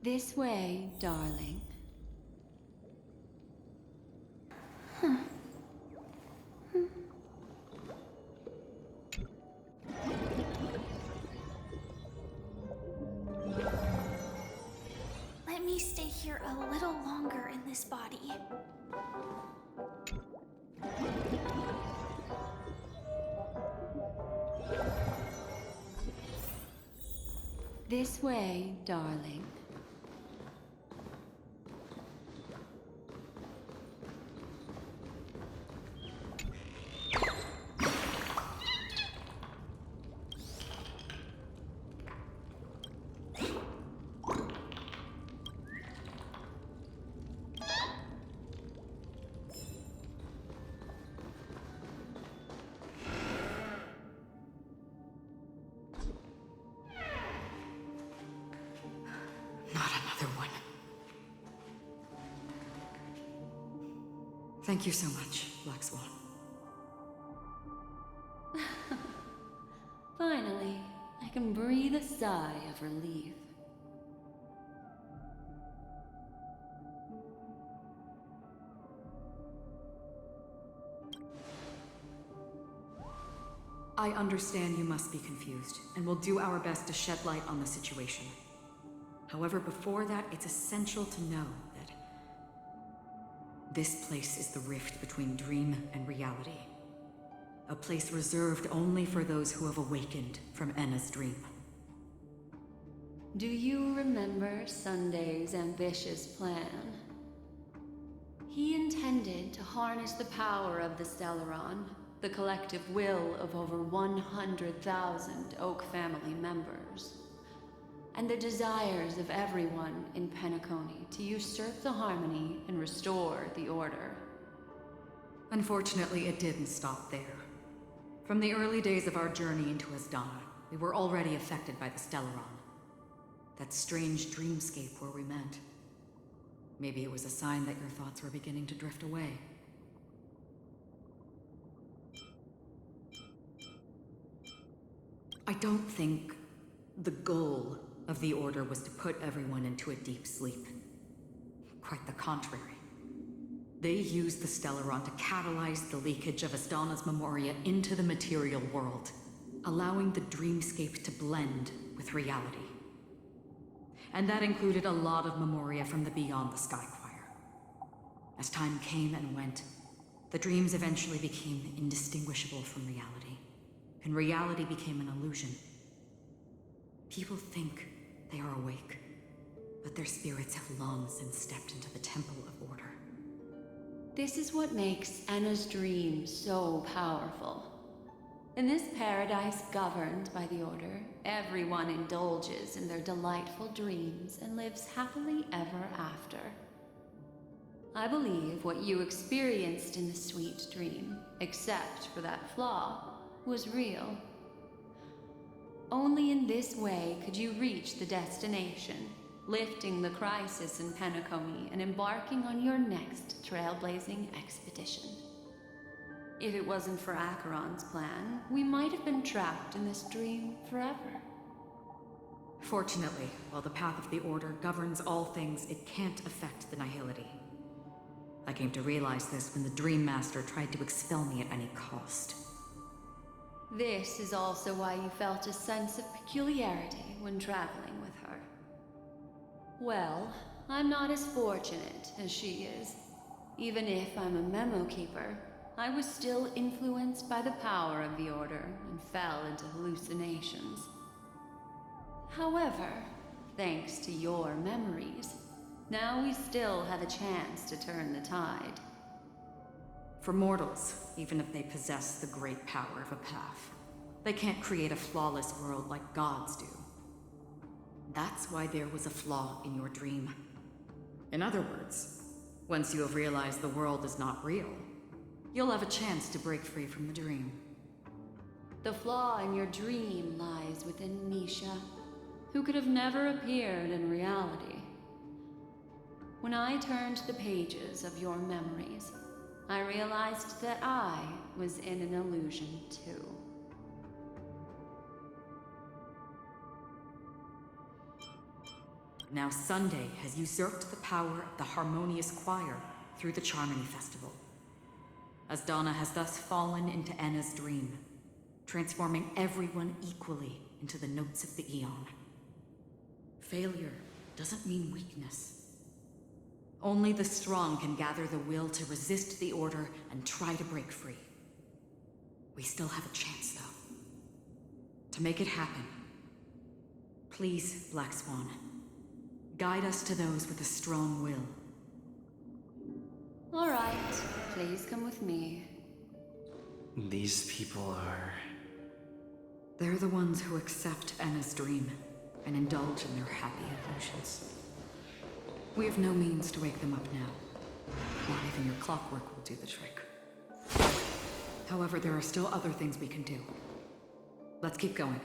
This way, darling. Let me stay here a little longer in this body. This way, darling. Not another one. Thank you so much, Black Swan. Finally, I can breathe a sigh of relief. I understand you must be confused, and will do our best to shed light on the situation. However, before that, it's essential to know that this place is the rift between dream and reality. A place reserved only for those who have awakened from Enna's dream. Do you remember Sunday's ambitious plan? He intended to harness the power of the Stellaron, the collective will of over 100,000 Oak family members, and the desires of everyone in Penacony to usurp the harmony and restore the order. Unfortunately, it didn't stop there. From the early days of our journey into Asdana, we were already affected by the Stellaron. That strange dreamscape where we met. Maybe it was a sign that your thoughts were beginning to drift away. I don't think the goal of the Order was to put everyone into a deep sleep. Quite the contrary. They used the Stellaron to catalyze the leakage of Asdana's Memoria into the material world, allowing the dreamscape to blend with reality. And that included a lot of Memoria from the Beyond the Skychoir. As time came and went, the dreams eventually became indistinguishable from reality, and reality became an illusion. People think they are awake, but their spirits have long since stepped into the Temple of Order. This is what makes Enna's dream so powerful. In this paradise governed by the Order, everyone indulges in their delightful dreams and lives happily ever after. I believe what you experienced in the sweet dream, except for that flaw, was real. Only in this way could you reach the destination, lifting the crisis in Penacony and embarking on your next trailblazing expedition. If it wasn't for Acheron's plan, we might have been trapped in this dream forever. Fortunately, while the path of the Order governs all things, it can't affect the Nihility. I came to realize this when the Dream Master tried to expel me at any cost. This is also why you felt a sense of peculiarity when traveling with her. Well, I'm not as fortunate as she is. Even if I'm a memo keeper, I was still influenced by the power of the Order and fell into hallucinations. However, thanks to your memories, now we still have a chance to turn the tide. For mortals, even if they possess the great power of a path, they can't create a flawless world like gods do. That's why there was a flaw in your dream. In other words, once you have realized the world is not real, you'll have a chance to break free from the dream. The flaw in your dream lies within Misha, who could have never appeared in reality. When I turned the pages of your memories, I realized that I was in an illusion too. Now Sunday has usurped the power of the Harmonious Choir through the Charmony Festival. Asdana has thus fallen into Enna's dream, transforming everyone equally into the notes of the Aeon. Failure doesn't mean weakness. Only the strong can gather the will to resist the Order and try to break free. We still have a chance, though. To make it happen, please, Black Swan, guide us to those with a strong will. All right, please come with me. These people are... They're the ones who accept Enna's dream and indulge in their happy illusions. We have no means to wake them up now. Not even your clockwork will do the trick. However, there are still other things we can do. Let's keep going.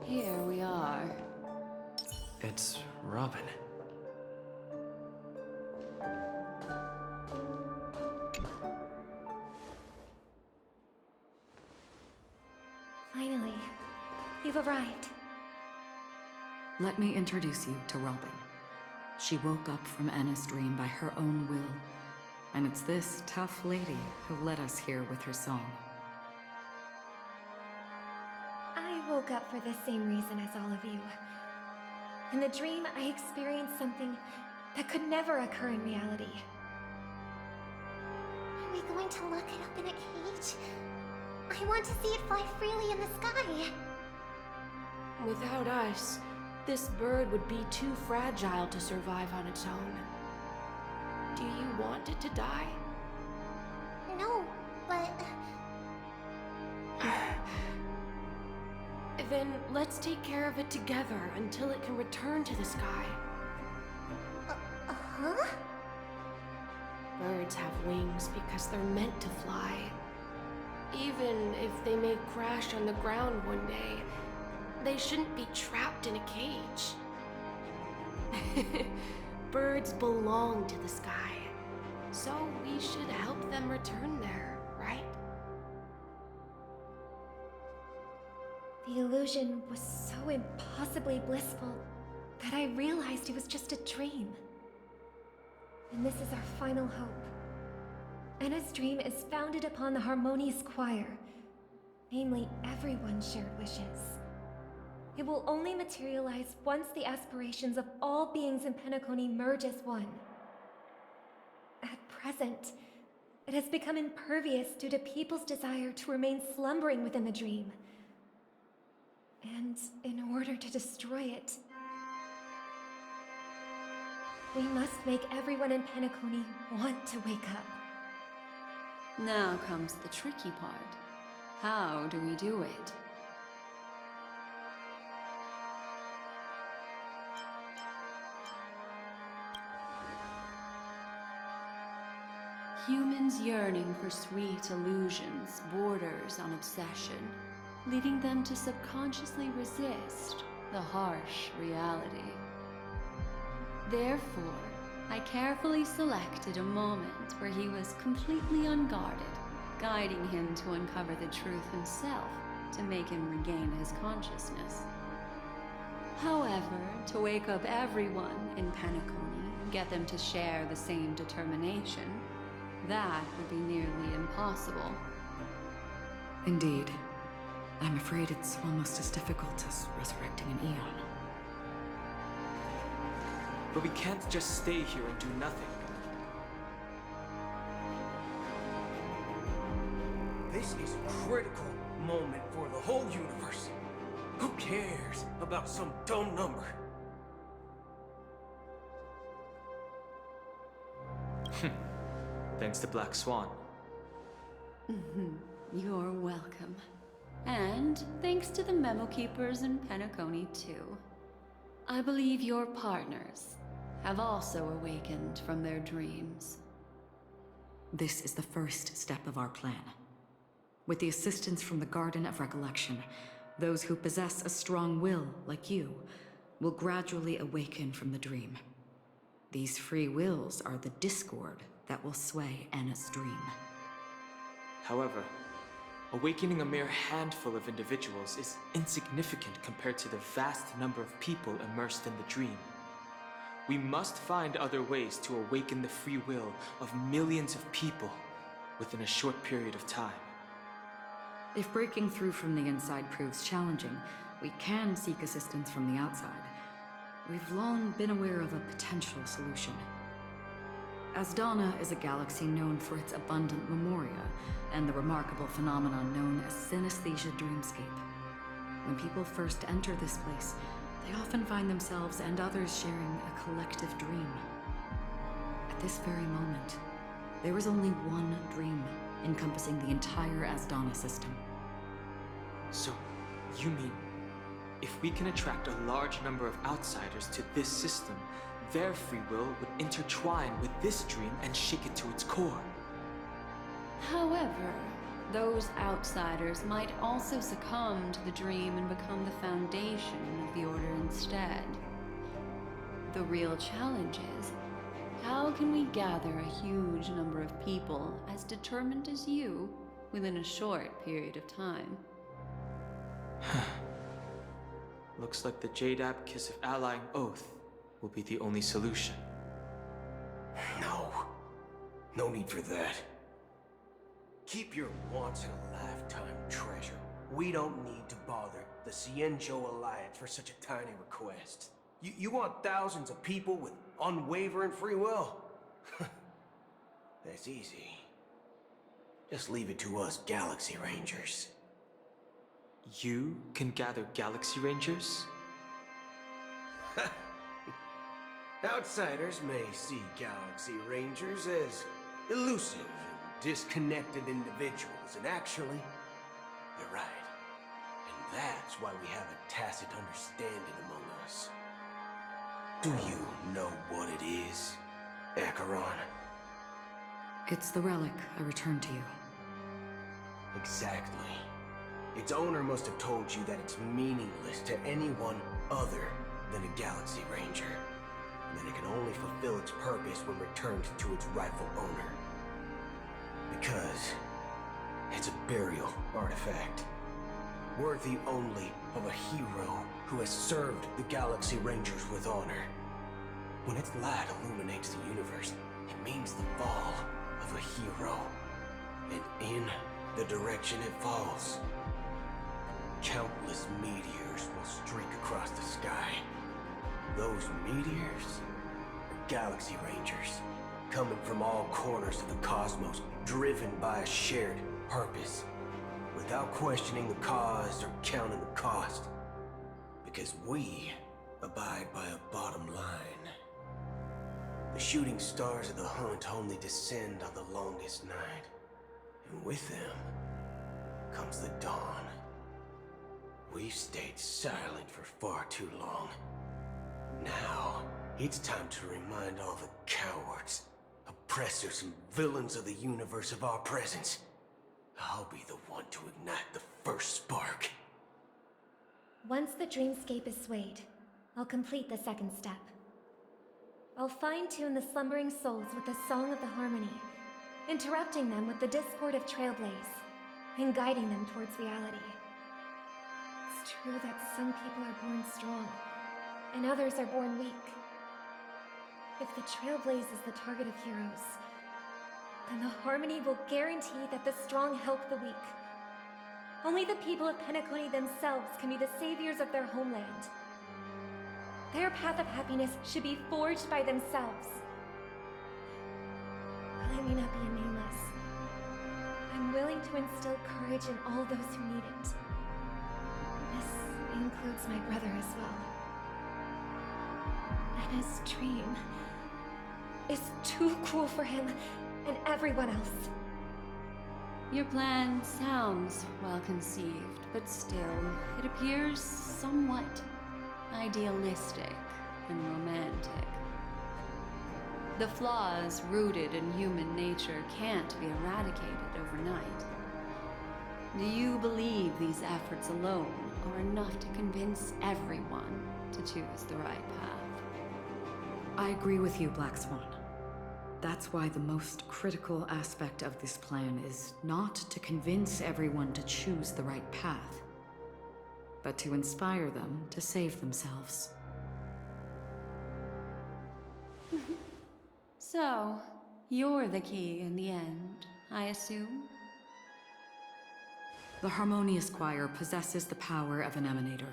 Here we are. It's Robin. Finally, you've arrived. Let me introduce you to Robin. She woke up from Enna's dream by her own will, and it's this tough lady who led us here with her song. I woke up for the same reason as all of you. In the dream, I experienced something that could never occur in reality. Are we going to lock it up in a cage? I want to see it fly freely in the sky. Without us, this bird would be too fragile to survive on its own. Do you want it to die? No, but... Then let's take care of it together until it can return to the sky. Huh? Birds have wings because they're meant to fly. Even if they may crash on the ground one day, They shouldn't be trapped in a cage. Birds belong to the sky, so we should help them return there, right? The illusion was so impossibly blissful that I realized it was just a dream. And this is our final hope. Anna's dream is founded upon the Harmonious Choir, namely everyone's shared wishes. It will only materialize once the aspirations of all beings in Penacony merge as one. At present, it has become impervious due to people's desire to remain slumbering within the dream. And in order to destroy it, we must make everyone in Penacony want to wake up. Now comes the tricky part. How do we do it? Humans yearning for sweet illusions borders on obsession, leading them to subconsciously resist the harsh reality. Therefore, I carefully selected a moment where he was completely unguarded, guiding him to uncover the truth himself to make him regain his consciousness. However, to wake up everyone in Penacony and get them to share the same determination, that would be nearly impossible. Indeed. I'm afraid it's almost as difficult as resurrecting an Eon. But we can't just stay here and do nothing. This is a critical moment for the whole universe. Who cares about some dumb number? Thanks to Black Swan. You're welcome. And thanks to the Memo Keepers in Penacony, too. I believe your partners have also awakened from their dreams. This is the first step of our plan. With the assistance from the Garden of Recollection, those who possess a strong will, like you, will gradually awaken from the dream. These free wills are the discord that will sway Anna's dream. However, awakening a mere handful of individuals is insignificant compared to the vast number of people immersed in the dream. We must find other ways to awaken the free will of millions of people within a short period of time. If breaking through from the inside proves challenging, we can seek assistance from the outside. We've long been aware of a potential solution. Asdana is a galaxy known for its abundant memoria and the remarkable phenomenon known as synesthesia dreamscape. When people first enter this place, they often find themselves and others sharing a collective dream. At this very moment, there is only one dream encompassing the entire Asdana system. So, you mean, if we can attract a large number of outsiders to this system, their free will would intertwine with this dream and shake it to its core? However, those outsiders might also succumb to the dream and become the foundation of the Order instead. The real challenge is, how can we gather a huge number of people as determined as you within a short period of time? Looks like the Jadab Kiss of Allying Oath will be the only solution. No. No need for that. Keep your once-in-a-lifetime treasure. We don't need to bother the Cienjo Alliance for such a tiny request. You want thousands of people with unwavering free will? That's easy. Just leave it to us Galaxy Rangers. You can gather Galaxy Rangers? Outsiders may see Galaxy Rangers as elusive and disconnected individuals, and actually, they're right. And that's why we have a tacit understanding among us. Do you know what it is, Acheron? It's the relic I returned to you. Exactly. its owner must have told you that it's meaningless to anyone other than a Galaxy Ranger, and that it can only fulfill its purpose when returned to its rightful owner. Because it's a burial artifact, worthy only of a hero who has served the Galaxy Rangers with honor. When its light illuminates the universe, it means the fall of a hero. And in the direction it falls, countless meteors will streak across the sky. Those meteors are Galaxy Rangers, coming from all corners of the cosmos, driven by a shared purpose, without questioning the cause or counting the cost. Because we abide by a bottom line. The shooting stars of the hunt only descend on the longest night, and with them comes the dawn. We've stayed silent for far too long. Now, it's time to remind all the cowards, oppressors, and villains of the universe of our presence. I'll be the one to ignite the first spark. Once the dreamscape is swayed, I'll complete the second step. I'll fine-tune the slumbering souls with the Song of the Harmony, interrupting them with the discord of Trailblaze, and guiding them towards reality. It's true that some people are born strong, and others are born weak. If the Trailblaze is the target of heroes, then the Harmony will guarantee that the strong help the weak. Only the people of Penacony themselves can be the saviors of their homeland. Their path of happiness should be forged by themselves. While I may not be a nameless, I'm willing to instill courage in all those who need it. This includes my brother as well. Anna's dream is too cruel for him and everyone else. Your plan sounds well conceived, but still, it appears somewhat idealistic and romantic. The flaws rooted in human nature can't be eradicated overnight. Do you believe these efforts alone are enough to convince everyone to choose the right path? I agree with you, Black Swan. That's why the most critical aspect of this plan is not to convince everyone to choose the right path, but to inspire them to save themselves. So, you're the key in the end, I assume? The Harmonious Choir possesses the power of an emanator.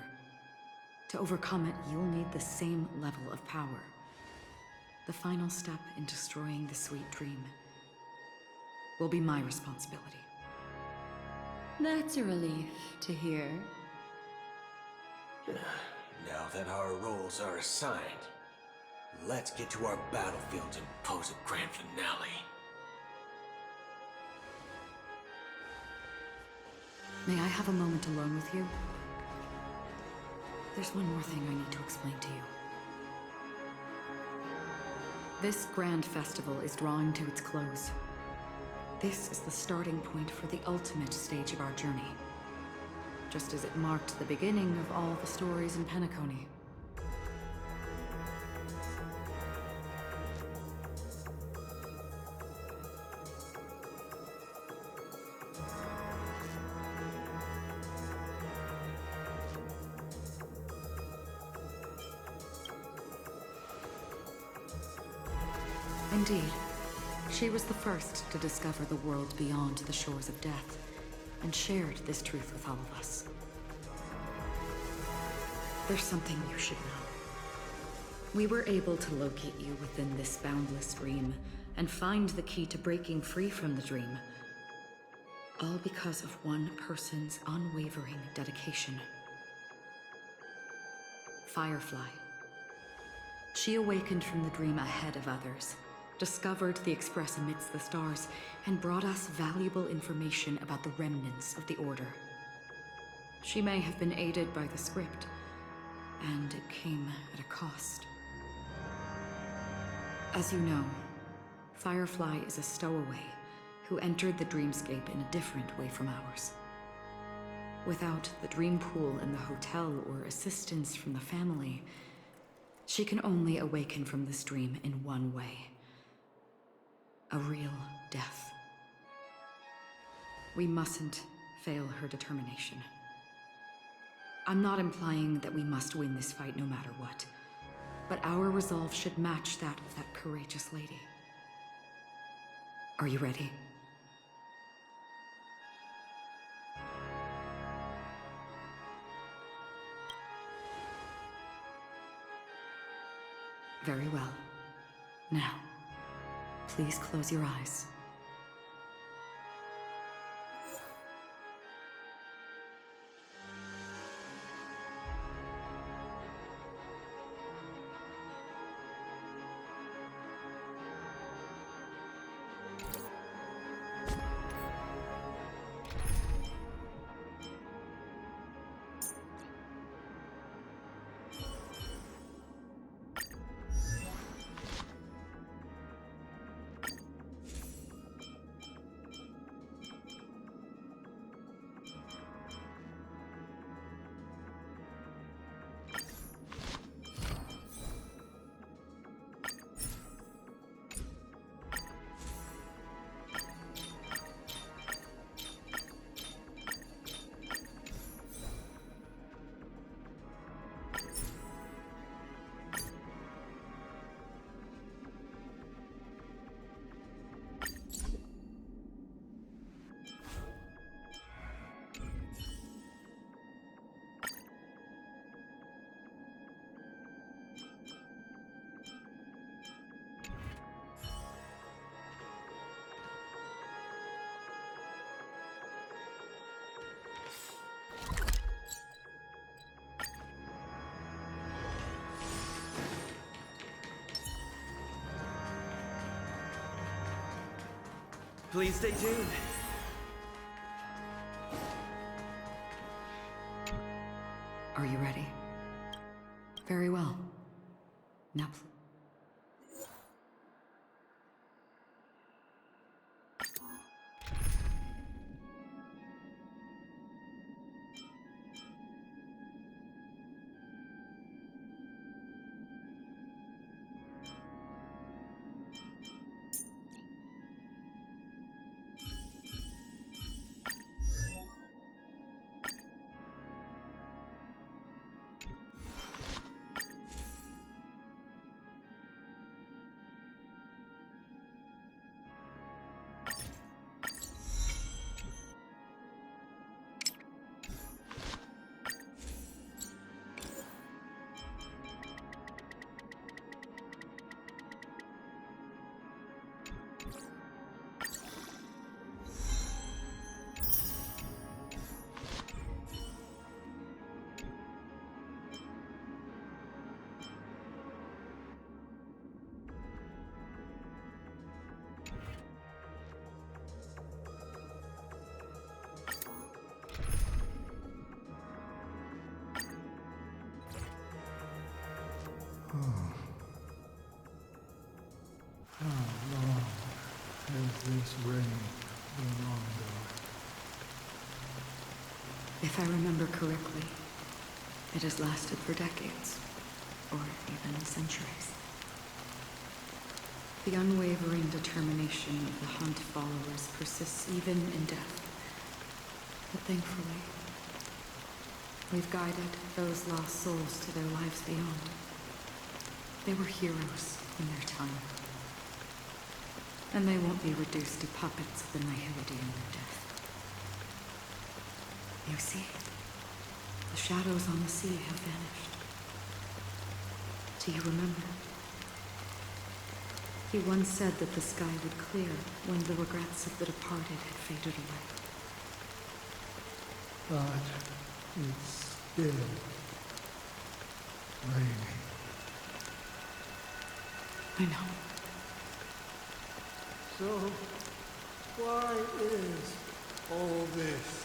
To overcome it, you'll need the same level of power. The final step in destroying the sweet dream will be my responsibility. That's a relief to hear. Now that our roles are assigned, let's get to our battlefield and pose a grand finale. May I have a moment alone with you? There's one more thing I need to explain to you. This grand festival is drawing to its close. This is the starting point for the ultimate stage of our journey. Just as it marked the beginning of all the stories in Penacony. Indeed. She was the first to discover the world beyond the shores of death, and shared this truth with all of us. There's something you should know. We were able to locate you within this boundless dream, and find the key to breaking free from the dream. All because of one person's unwavering dedication. Firefly. She awakened from the dream ahead of others, discovered the Express amidst the stars, and brought us valuable information about the remnants of the Order. She may have been aided by the script, and it came at a cost. As you know, Firefly is a stowaway who entered the dreamscape in a different way from ours. Without the dream pool in the hotel or assistance from the family, she can only awaken from this dream in one way. A real death. We mustn't fail her determination. I'm not implying that we must win this fight no matter what, but our resolve should match that of that courageous lady. Are you ready? Very well. Now, please close your eyes. Please stay tuned. Are you ready? Very well. Now, This rain been on, if I remember correctly, it has lasted for decades, or even centuries. The unwavering determination of the Hunt followers persists even in death. But thankfully, we've guided those lost souls to their lives beyond. They were heroes in their time. And they won't be reduced to puppets of the Nihility in their death. You see, the shadows on the sea have vanished. Do you remember? He once said that the sky would clear when the regrets of the departed had faded away. but it's still raining. I know. So, why is all this?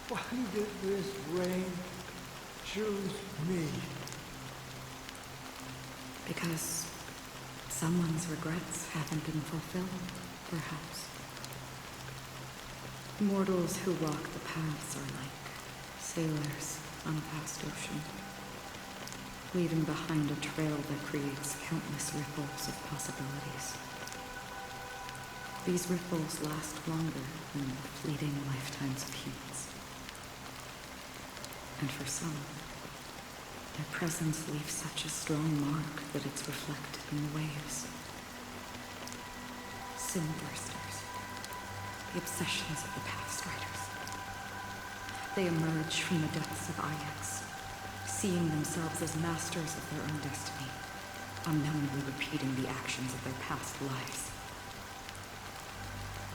Why did this rain choose me? Because someone's regrets haven't been fulfilled, perhaps. Mortals who walk the paths are like sailors on a vast ocean, leaving behind a trail that creates countless ripples of possibilities. These ripples last longer than the fleeting lifetimes of humans. And for some, their presence leaves such a strong mark that it's reflected in the waves. Sinbursters, the obsessions of the past riders. They emerge from the depths of Ix, seeing themselves as masters of their own destiny, unknowingly repeating the actions of their past lives.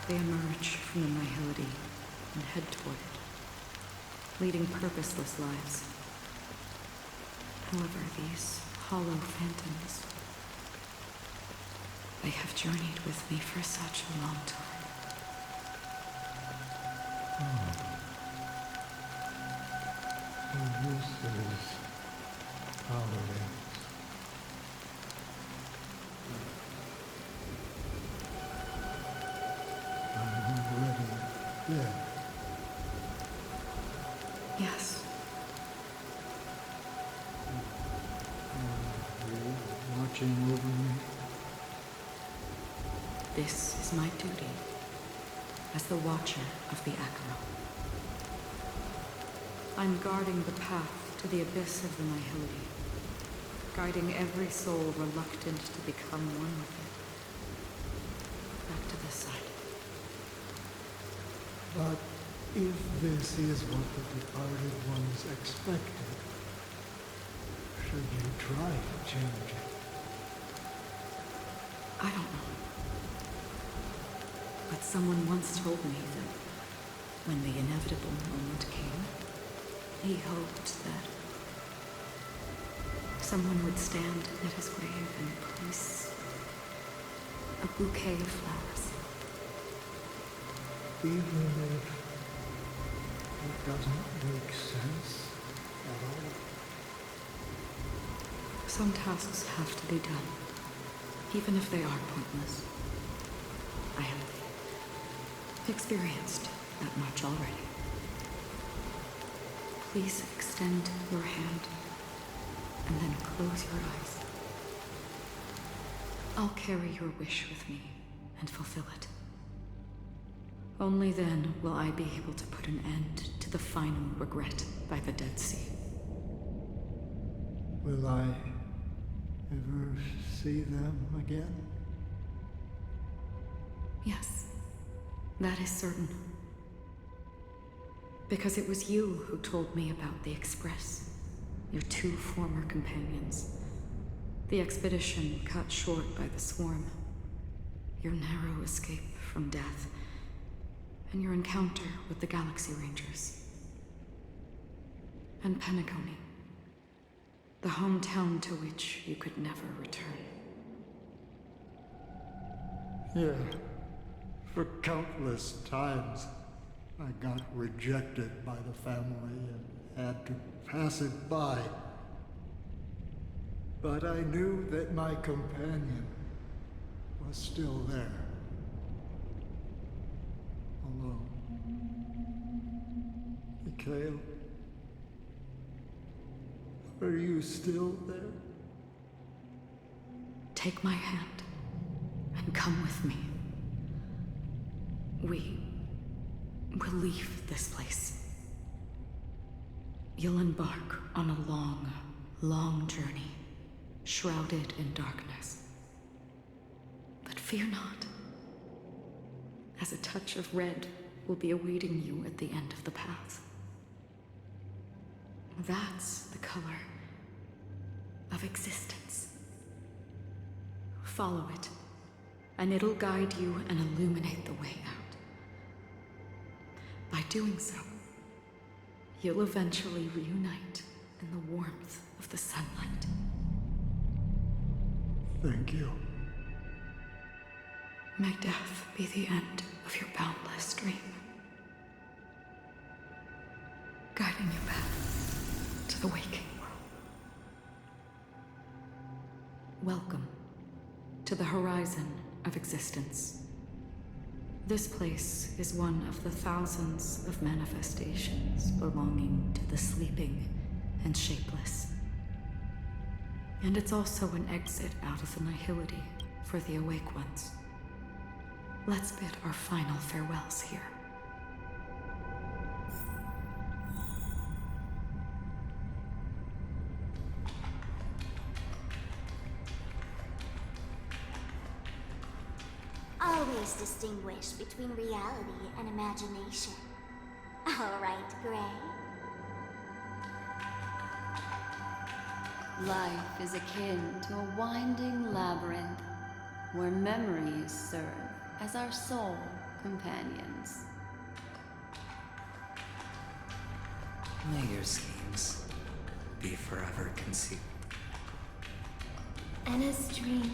They emerge from the nihility and head toward it, leading purposeless lives. However, these hollow phantoms, they have journeyed with me for such a long time. So this is how it ends. I'm already dead. Yes, Are you watching over me? this is my duty as the Watcher of the Acheron. I'm guarding the path to the abyss of the nihility, guiding every soul reluctant to become one with it. Back to this side. But if this is what the departed ones expected, should you try to change it? I don't know. But someone once told me that when the inevitable moment came, he hoped that someone would stand at his grave and place a bouquet of flowers. Even if it doesn't make sense at all. Some tasks have to be done, even if they are pointless. I have experienced that much already. Please extend your hand and then close your eyes. I'll carry your wish with me and fulfill it. Only then will I be able to put an end to the final regret by the Dead Sea. Will I ever see them again? Yes, that is certain. Because it was you who told me about the Express, your two former companions. The expedition cut short by the swarm. Your narrow escape from death. And your encounter with the Galaxy Rangers. And Penacony. The hometown to which you could never return. Yeah. For countless times, I got rejected by the family and had to pass it by. But I knew that my companion was still there. Alone. Mikhail, are you still there? Take my hand and come with me. We will leave this place. You'll embark on a long, long journey, shrouded in darkness. But fear not, as a touch of red will be awaiting you at the end of the path. That's the color of existence. Follow it, and it'll guide you and illuminate the way out. By doing so, you'll eventually reunite in the warmth of the sunlight. Thank you. May death be the end of your boundless dream, guiding you back to the waking world. Welcome to the horizon of existence. This place is one of the thousands of manifestations belonging to the sleeping and shapeless. And it's also an exit out of the nihility for the awake ones. Let's bid our final farewells here. Always distinguish between reality and imagination. All right, Gray. Life is akin to a winding labyrinth where memories serve as our sole companions. May your schemes be forever concealed. Anna's dream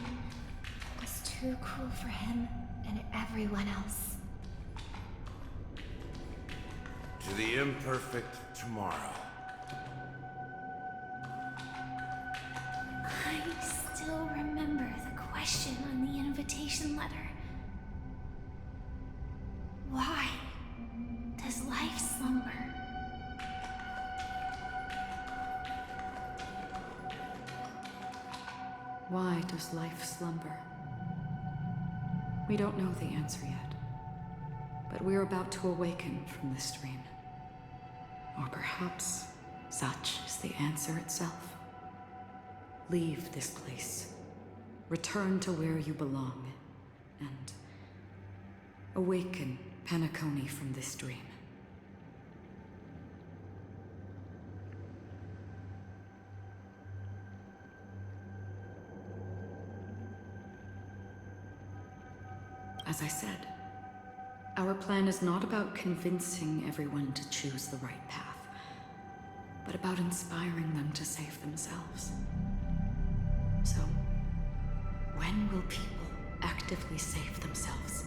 was too cruel for him and everyone else. To the imperfect tomorrow. I still remember the question on the invitation letter. Why does life slumber? Why does life slumber? We don't know the answer yet, but we're about to awaken from this dream. Or perhaps such is the answer itself. Leave this place, return to where you belong, and awaken Penacony from this dream. As I said, our plan is not about convincing everyone to choose the right path, but about inspiring them to save themselves. So, when will people actively save themselves?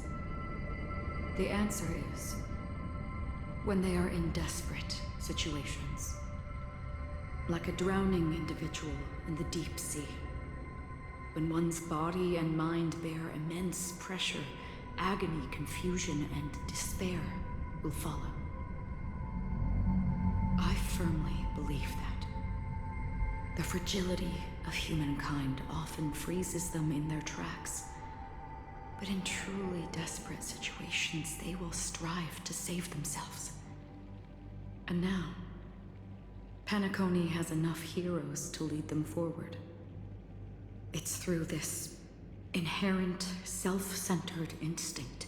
The answer is when they are in desperate situations. Like a drowning individual in the deep sea. When one's body and mind bear immense pressure, agony, confusion, and despair will follow. I firmly believe that. The fragility of humankind often freezes them in their tracks. But in truly desperate situations, they will strive to save themselves. And now, Penacony has enough heroes to lead them forward. It's through this inherent, self-centered instinct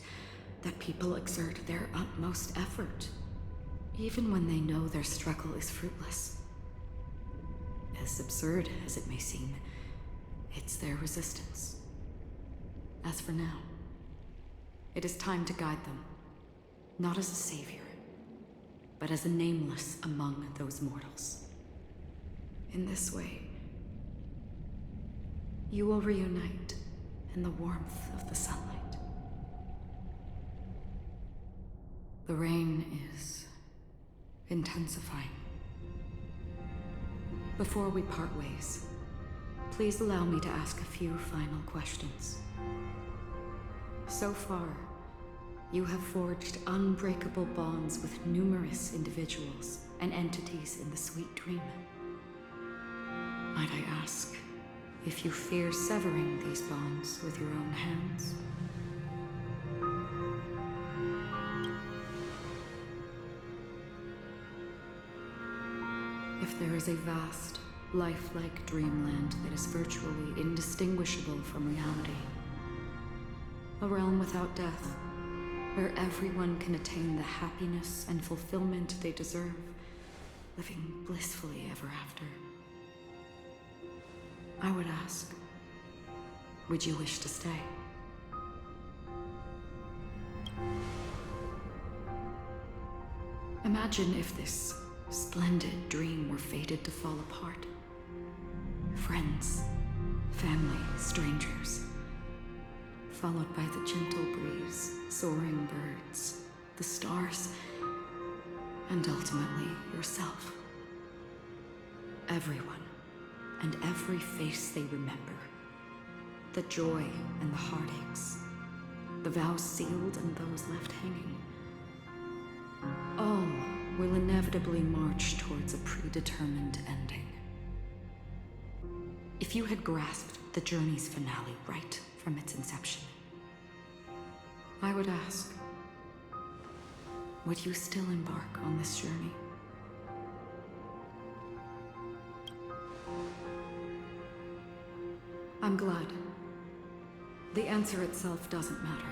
that people exert their utmost effort, even when they know their struggle is fruitless. As absurd as it may seem, it's their resistance. As for now, it is time to guide them, not as a savior, but as a nameless among those mortals. In this way, you will reunite in the warmth of the sunlight. The rain is intensifying. Before we part ways, please allow me to ask a few final questions. So far, you have forged unbreakable bonds with numerous individuals and entities in the Sweet Dream. Might I ask if you fear severing these bonds with your own hands? If there is a vast, lifelike dreamland that is virtually indistinguishable from reality, a realm without death, where everyone can attain the happiness and fulfillment they deserve, living blissfully ever after, I would ask, would you wish to stay? Imagine if this splendid dream were fated to fall apart. Friends, family, strangers, followed by the gentle breeze, soaring birds, the stars, and ultimately yourself. Everyone, and every face they remember. The joy and the heartaches. the vows sealed and those left hanging. All will inevitably march towards a predetermined ending. If you had grasped the journey's finale right from its inception, I would ask, would you still embark on this journey? I'm glad. The answer itself doesn't matter.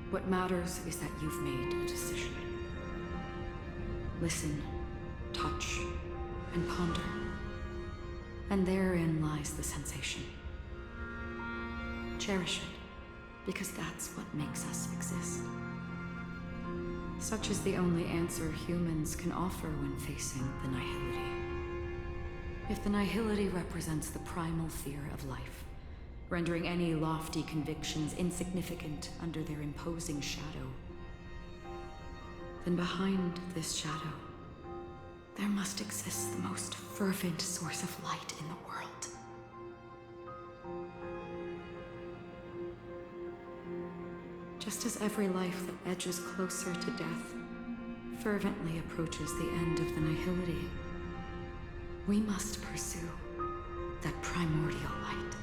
What matters is that you've made a decision. Listen, touch, and ponder. And therein lies the sensation. Cherish it, because that's what makes us exist. Such is the only answer humans can offer when facing the nihility. If the nihility represents the primal fear of life, rendering any lofty convictions insignificant under their imposing shadow, then behind this shadow, there must exist the most fervent source of light in the world. Just as every life that edges closer to death fervently approaches the end of the nihility, we must pursue that primordial light.